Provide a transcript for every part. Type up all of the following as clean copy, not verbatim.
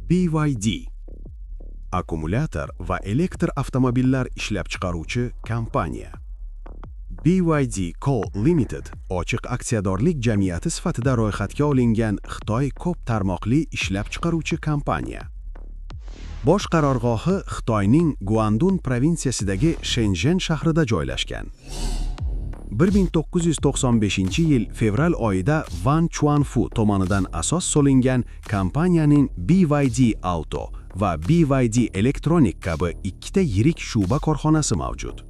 BYD akkumulyator va elektr avtomobillar ishlab chiqaruvchi kompaniya. BYD Co. Limited ochiq aksiyadorlik jamiyati sifatida ro'yxatga olingan Xitoy ko'p tarmoqli ishlab chiqaruvchi kompaniya. Bosh qarorgohi Xitoyning Guandun provinsiyasidagi Shenzhen shahrida joylashgan. 1995-yil fevral oyida Wang Chuanfu tomonidan asos solingan kompaniyaning BYD Auto va BYD Electronic kabi ikkita yirik shu'ba korxonasi mavjud.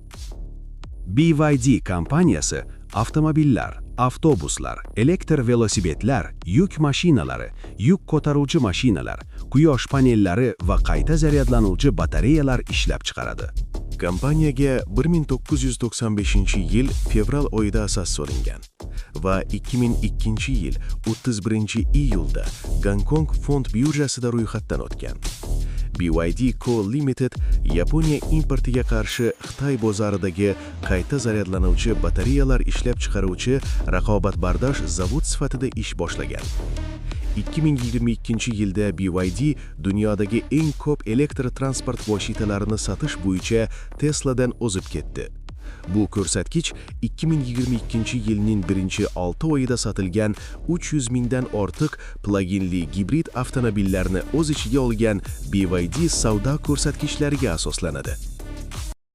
BYD kompaniyasi avtomobillar, avtobuslar, elektr velosipedlar, yuk mashinalari, yuk ko'taruvchi mashinalar, quyosh panellari va qayta zaryadlanuvchi batareyalar ishlab chiqaradi. Kompaniyaga 1995-yil fevral oyida asos solingan va 2002-yil 31-iyulda Gonkong fond birjasida ro'yxatdan o'tgan. BYD Co. Limited Yaponiya importiga qarshi Xitoy bozoridagi qayta zaryadlanuvchi batareyalar ishlab chiqaruvchi raqobatbardosh zavod sifatida ish boshlagan. 2022-yilda BYD dunyodagi eng ko'p elektr transport vositalarini sotish bo'yicha Tesla'dan o'zib ketdi. Bu ko'rsatkich 2022-yilning 1-6 oyida sotilgan 300 mingdan ortiq pluginli gibrid avtomobillarni o'z ichiga olgan BYD savdo ko'rsatkichlariga asoslanadi.